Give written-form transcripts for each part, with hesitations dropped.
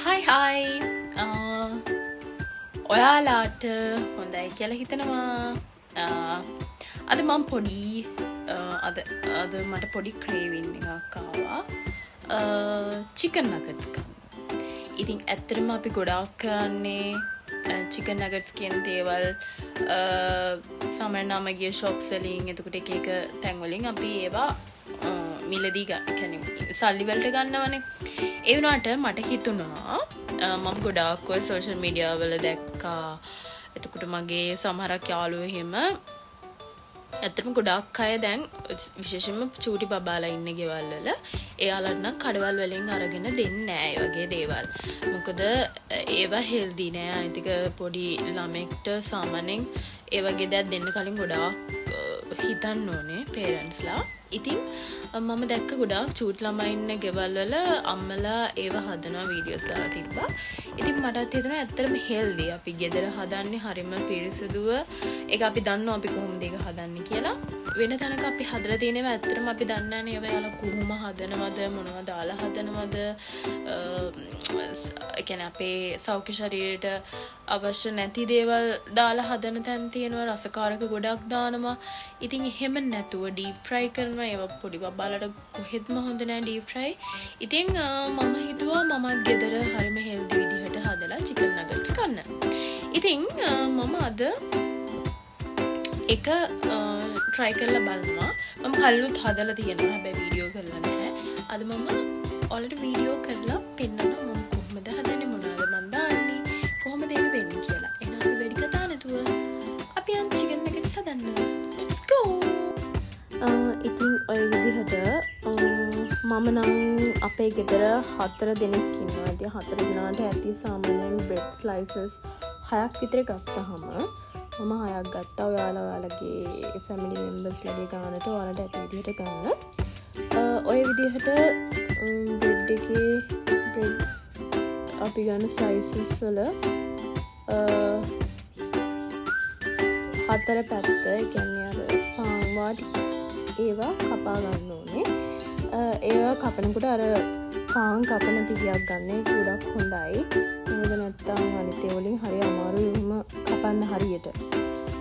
Hi. ඔයාලාට හොඳයි කියලා හිතනවා. අද මම පොඩි අද මට පොඩි ක්‍රේවින් එකක් ආවා. චිකන් නගට්ස් ගන්න. ඉතින් ඇත්තටම අපි ගොඩාක් කරන්නේ චිකන් නගට්ස් කියන දේවල් සමහරවිට ගිය ෂොප්ස් වලින් එතකොට එක තැන් වලින් අපි ඒවා මිලදී ගන්න සල්ලි වලට ගන්නවනේ. ඒ වුණාට මට හිතුණා මම ගොඩාක් ඔය සෝෂල් මීඩියා වල දැක්කා. එතකොට මගේ සමහරක් යාළුවෝ එහෙම ඇත්තටම ගොඩාක් අය දැන් විශේෂයෙන්ම චූටි බබාලා ඉන්න ගෙවල් වල එයාලට නම් කඩවල් වලින් අරගෙන දෙන්නේ නැහැ ඒ වගේ දේවල්. මොකද ඒවා හෙල්දි නෑ. අනිතික පොඩි ළමෙක්ට සාමාන්‍යයෙන් ඒ වගේ දේවල් දෙන්න කලින් ගොඩාක් හිතන්න ඕනේ පේරන්ට්ස්ලා. ඉතින් මම දැක්ක ගොඩාක් චූටි ළමයි ඉන්න ගෙවල් වල අම්මලා ඒව හදනවා වීඩියෝස් දාලා තිබ්බා. ඉතින් මටත් හිතුණා ඇත්තටම හෙල්දි. අපි ගෙදර හදන්නේ හරිම පිරිසිදුව. ඒක අපි දන්නවා අපි කොහොමද ඒක හදන්නේ කියලා. වෙන තැනක අපි හදලා තියෙනවා ඇත්තටම අපි දන්නේ නැහැ නේ ඒවා යාලා කොහොම හදනවද මොනවද දාලා හදනවද. ඒ කියන්නේ අපේ සෞඛ්‍ය ශරීරයට අවශ්‍ය නැති දේවල් දාලා හදන තැන් තියෙනවා. රසකාරක ගොඩක් දානවා. ඉතින් එහෙම නැතුව ඩීප් ෆ්‍රයි කරනවා. ඒවා පොඩි බබාලට කොහෙත්ම හොඳ නෑ ඩීප් ෆ්‍රයි. ඉතින් මම හිතුවා මමත් ගෙදර හරිම හෙල්දි විදිහට හදලා චිකන් නගට්ස් ගන්න. ඉතින් මම අද එක try කරලා බලනවා. මම කලිනුත් හදලා තියෙනවා. හැබැයි වීඩියෝ කරලා නැහැ. අද මම ඔයාලට වීඩියෝ කරලා පෙන්නනවා මම කොහොමද හදන්නේ මොනවද මම දාන්නේ කොහොමද ඒක වෙන්නේ කියලා. එහෙනම් අපි වැඩි කතා නැතුව අපි යන් චිකන් නගට්ස් හදන්න. Let's go. ඉතින් ඔය විදිහට මම නම් අපේ ගෙදර 4 දෙනෙක් ඉන්නවා. ඉතින් 4 දෙනාට ඇති සාමාන්‍යයෙන් බ්‍රෙඩ් ස්ලයිසස් 6ක් විතර ගත්තාම මම 6ක් ගත්තා. ඔයාලගේ ෆැමිලි මෙම්බර්ස්ලාගේ ගානට ඔයාලට ඇති විදිහට ගන්න. ඔය විදිහට බ්‍රෙඩ් එකේ බ්‍රෙඩ් අපි ගන්න ස්ලයිසස් වල 4 පැත්ත ඒ කියන්නේ අර පාන් වාටි ඒවා කපා ගන්න ඕනේ. ඒවා කපනකොට අර පාන් කපන පිහියක් ගන්න එක ගොඩක් හොඳයි. මොකද නැත්තම් අනිත් ඒ වලින් හරි අමාරුයි එහෙම කපන්න හරියට.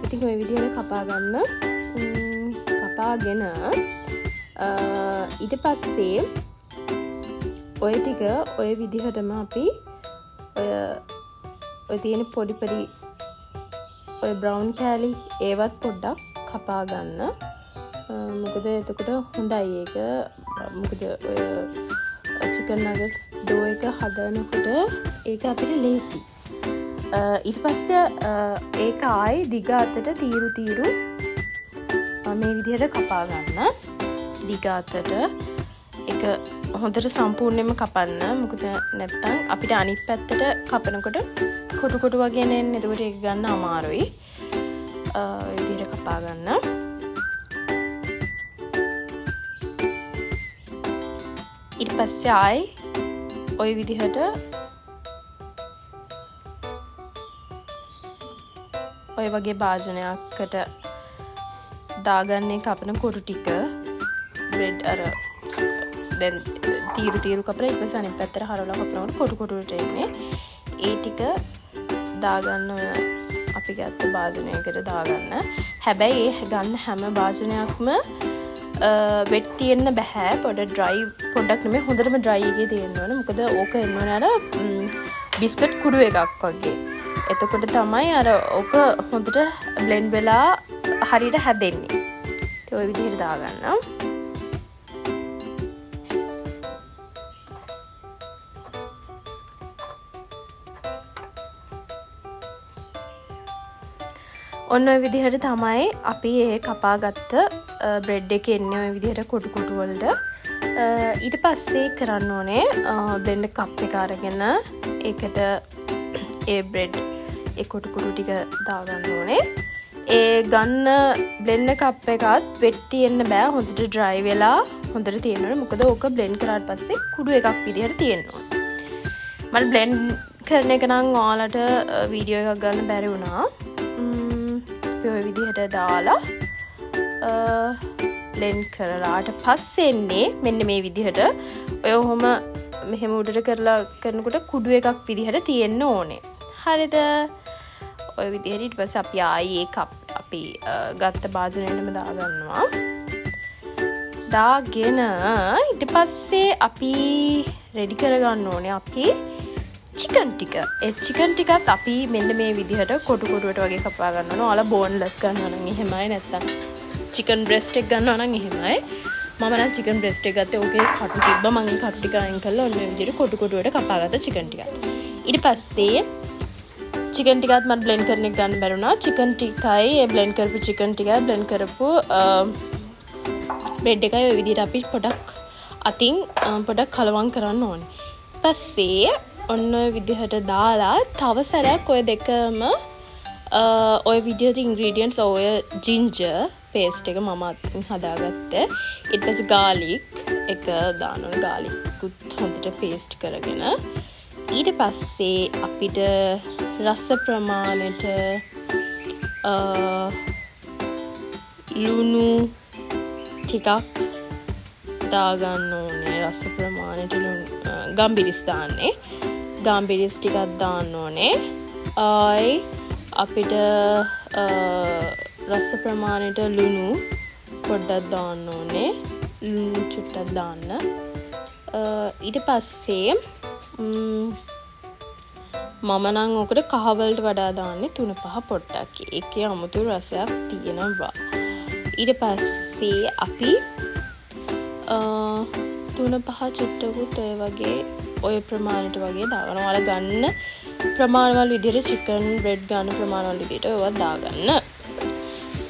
ඉතින් ඔය විදිහට කපා ගන්න. කපාගෙන ඊට පස්සේ ඔය ටික ඔය විදිහටම අපි ඔය තියෙන පොඩි පොඩි ඔය බ්‍රවුන් කෑලි ඒවත් පොඩ්ඩක් කපා ගන්න. මොකද එතකොට හොඳයි ඒක. මොකද ඔය චිකන් නගට්ස් ඩෝ එක හදනකොට ඒක අපිට ලේසි. ඊට පස්සේ ඒක ආයි දිග අතට තීරු මේ විදිහට කපා ගන්න. දිග අතට ඒක හොඳට සම්පූර්ණයෙන්ම කපන්න. මොකද නැත්තම් අපිට අනිත් පැත්තට කපනකොට කොටු කොටු වගේ එන්නේ. එතකොට ඒක ගන්න අමාරුයි. ඒ විදිහට කපා ගන්න. ඊට පස්සේ ආයි ඔය විදිහට ඔය වගේ භාජනයකට දාගන්නේ කපන කොටු ටික බ්‍රෙඩ් අර දැන් තීරු කපලා ඊට පස්සේ අනිත් පැත්තට හරවලා කපනකොට කොටු කොටුට එන්නේ. ඒ ටික දාගන්න ඔය අපි ගත්ත භාජනයකට දාගන්න. හැබැයි ඒ ගන්න හැම භාජනයක්ම වෙට් තියෙන්න බෑ. පොඩ්ඩක් නෙමෙයි හොඳටම ඩ්‍රයි එකේ තියෙන්න ඕනේ. මොකද ඕක එන්නවනේ අර බිස්කට් කුඩු එකක් වගේ. එතකොට තමයි අර ඕක හොඳට බ්ලෙන්ඩ් වෙලා හරියට හැදෙන්නේ. ඒ ඔය විදිහට දාගන්න. ඔන්න ඔය විදිහට තමයි අපි ඒ කපාගත්ත බ්‍රෙඩ් එක එන්නේ ඔය විදිහට කොටු කොටු වලට. ඊට පස්සේ කරන්න ඕනේ බ්ලෙන්ඩර් කප් එක අරගෙන ඒකට ඒ බ්‍රෙඩ් ඒ කොටු කොටු ටික දාගන්න ඕනේ. ඒ ගන්න බ්ලෙන්ඩර් කප් එකත් වෙට් තියෙන්න බෑ. හොඳට ඩ්‍රයි වෙලා හොඳට තියෙන්න ඕනේ. මොකද ඕක බ්ලෙන්ඩ් කරාට පස්සේ කුඩු එකක් විදිහට තියෙන්න ඕනේ. මම බ්ලෙන්ඩ් කරන එක නම් ඔයාලට වීඩියෝ එකක් ගන්න බැරි වුණා. ඔය විදිහට දාලා බ්ලෙන්ඩ් කරලාට පස්සේ එන්නේ මෙන්න මේ විදිහට. ඔය ඔහොම මෙහෙම උඩට කරලා කරනකොට කුඩු එකක් විදිහට තියෙන්න ඕනේ. හරිද? ඔය විදිහට ඊට පස්සේ අපි ආයි ඒක අපි ගත්ත භාජනයටම දාගන්නවා. දාගෙන ඊට පස්සේ අපි රෙඩි කරගන්න ඕනේ අපි චිකන් ටික. ඒ චිකන් ටිකත් අපි මෙන්න මේ විදිහට කොටු කොටුවට වගේ කපා ගන්න ඕනේ. ඔයාලා බෝන්ලස් ගන්නවා නම් එහෙමයි, නැත්තම් චිකන් බ්‍රෙස්ට් එක ගන්නවා නම් එහෙමයි. මම නම් චිකන් බ්‍රෙස්ට් එක ගත්තේ. ඕකේ කටු තිබ්බා. මම ඒ කටු ටික අයින් කරලා ඔන්න ඔය විදිහට කොටු කොටුවට කපාගත්ත චිකන් ටිකත්. ඊට පස්සේ චිකන් ටිකත් මට බ්ලෙන්ඩ් කරන එක ගන්න බැරුණා. චිකන් ටිකයි ඒ බ්ලෙන්ඩ් කරපු චිකන් ටිකයි බ්ලෙන්ඩ් කරපු බ්‍රෙඩ් එකයි ඔය විදිහට අපි පොඩක් අතින් පොඩක් කලවම් කරන්න ඕනේ. පස්සේ ඔන්න ඔය විදිහට දාලා තව සැරයක් ඔය දෙකම ඔය විදිහට ඉන්ග්‍රීඩියන්ට්ස් ඔය ජින්ජර් පේස්ට් එක මම අතින් හදාගත්තේ. ඊට පස්සේ ගාලික් එක දාන්න ඕනේ. ගාලිකුත් හොඳට පේස්ට් කරගෙන ඊට පස්සේ අපිට රස ප්‍රමාණයට ලුණු ටිකක් දාගන්න ඕනේ. රස ප්‍රමාණයට ගම්බිරිස් දාන්නේ. ගම්බිරිස් ටිකක් දාන්න ඕනේ. අපිට රස ප්‍රමාණයට ලුණු පොඩ්ඩක් දාන්න ඕනේ. ලුණු චුට්ටක් දාන්න. ඊට පස්සේ මම නම් ඔකට කහ වලට වඩා දාන්නේ 3-5 පොට්ටක්. ඒකේ අමුතු රසයක් තියෙනවා. ඊට පස්සේ අපි 3-5 චුට්ටකුත් ඔය වගේ ඔය ප්‍රමාණයට වගේ දාගන්න. ඔයාලා ගන්න ප්‍රමාණවල විදිහට චිකන් බ්‍රෙඩ් ගන්න ප්‍රමාණවල විදිහට ඒවා දාගන්න.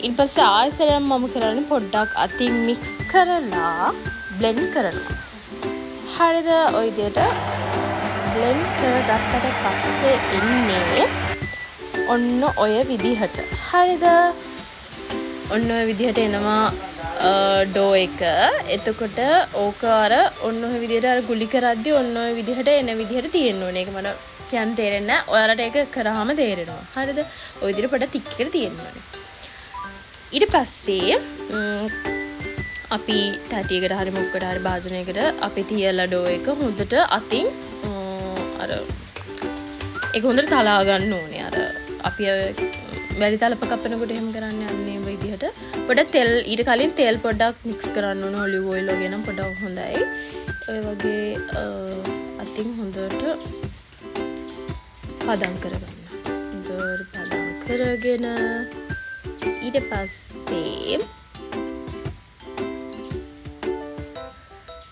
ඊට පස්සේ ආයෙසරම් මම කරන්නේ පොඩ්ඩක් අතින් මික්ස් කරලා බ්ලෙන්ඩ් කරනවා. හරිද? ඔය විදිහට බ්ලෙන්ඩ් කරගත්තට පස්සේ එන්නේ ඔන්න ඔය විදිහට. හරිද? ඔන්න ඔය විදිහට එනවා ඩෝ එක. එතකොට ඕක අර ඔන්න ඔය විදිහට අර ගුලි කරද්දී ඔන්න ඔය විදිහට එන විදිහට තියෙන්න ඕනේ. ඒක මට කියන්න තේරෙන්නේ නැහැ. ඔයාලට ඒක කරාම තේරෙනවා. හරිද? ඔය විදිහට පොඩ්ඩක් තික් එකට තියෙන්න ඕනේ. ඊට පස්සේ අපි තැටියකට හරි මුක්කට හරි භාජනයකට අපි තියලා ඩෝ එක හොඳට අතින් අර ඒක හොඳට තලා ගන්න ඕනේ. අර අපි වැලි තලප කපනකොට එහෙම කරන්නේ අන්නේ මේ විදිහට. පොඩ්ඩක් තෙල් ඊට කලින් තෙල් පොඩ්ඩක් මික්ස් කරන්න ඕනේ. ඔලිව් ඔයිල් වගේ නම් පොඩ්ඩක් හොඳයි. ඔය වගේ අතින් හොඳට පදම් කරගන්න. හොඳට පදම් කරගෙන ඊට පස්සේ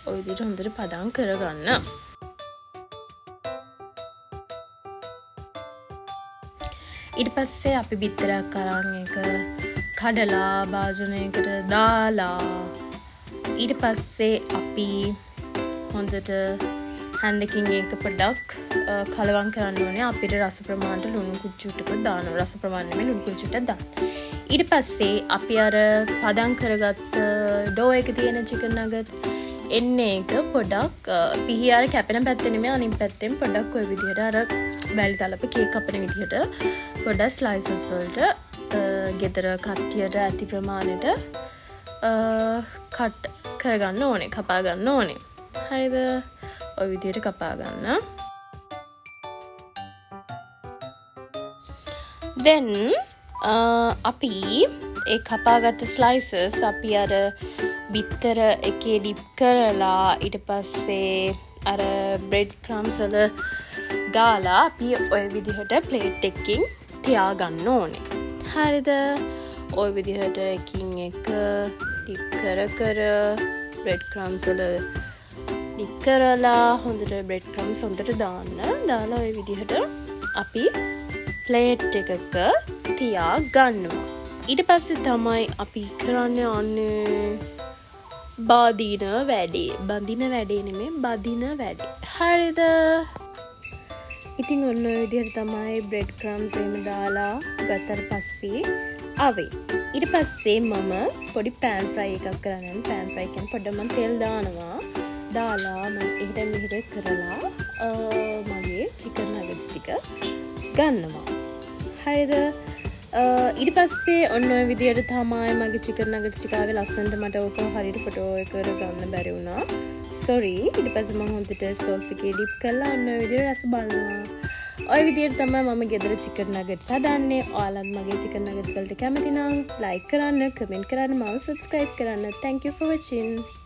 ඔය විදිහට හොඳට පදම් කරගන්න. ඊට පස්සේ අපි බිත්තරයක් අරන් එක කඩලා භාජනයකට දාලා ඊට පස්සේ අපි හොඳට හැන්දකින් ඒක පොඩ්ඩක් කලවම් කරන්න ඕනේ. අපිට රස ප්‍රමාණයට ලුණු කුච්චුට්ටක් දානවා. රස ප්‍රමාණයට ලුණු කුච්චුට්ටක් දාන්න. ඊට පස්සේ අපි අර පදම් කරගත්ත ඩෝ එක තියෙන චිකන් නගට් එන්නේ එක පොඩක් පිහියාර කැපෙන පැත්තේ නෙමෙයි අනිත් පැත්තෙන් පොඩක් ඔය විදිහට අර බැලි තලප කේක් කපන විදිහට පොඩක් ස්ලයිසස් වලට ගෙදර කට්ටියට ඇති ප්‍රමාණයට කට් කරගන්න ඕනේ. කපා ගන්න ඕනේ. හරිද? ඔය විදිහට කපා ගන්න. then අපි ඒ කපාගත්ත ස්ලයිසස් අපි අර බිත්තර එකේ ඩිප් කරලා ඊට පස්සේ අර බ්‍රෙඩ් ක්‍රම්ස් වල දාලා අපි ඔය විදිහට ප්ලේට් එකකින් තියාගන්න ඕනේ. හරිද? ඔය විදිහට එකින් එක ඩිප් කර බ්‍රෙඩ් ක්‍රම්ස් වල ඩිප් කරලා හොඳට බ්‍රෙඩ් ක්‍රම්ස් හොඳට දාලා ඔය විදිහට අපි ප්ලේට් එකක තියා ගන්නවා. ඊට පස්සේ තමයි අපි කරන්න යන්නේ බදින වැඩේ. බඳින වැඩේ නෙමෙයි බදින වැඩේ. හරිද? ඉතින් ඔන්න ඔය විදිහට තමයි බ්‍රෙඩ් ක්‍රම්ස් එහෙම දාලා ගත්තට පස්සේ ආවේ. ඊට පස්සේ මම පොඩි පෑන් ෆ්‍රයි එකක් කරන්න. පෑන් ෆ්‍රයි කියන්නේ පොඩ්ඩක් මම තෙල් දානවා. දාලා මම එහෙට මෙහෙට කරලා මගේ චිකන් නගට්ස් ටික ගන්නවා. හරිද? ඊට පස්සේ ඔන්න ඔය විදිහට තමයි මගේ චිකන් නගට්ස් ටික ආවේ. ලස්සනට මට ඕක හරියට ෆොටෝ එකකට ගන්න බැරි වුණා. සොරි. ඊට පස්සේ මම හොඳට සෝස් එකේ ඩිප් කරලා ඔන්න ඔය විදිහට රස බලනවා. ඔය විදිහට තමයි මම ගෙදර චිකන් නගට්ස් හදන්නේ. ඔයාලත් මගේ චිකන් නගට්ස් වලට කැමති නම් ලයික් කරන්න, කමෙන්ට් කරන්න, මාව සබ්ස්ක්‍රයිබ් කරන්න. Thank you for watching.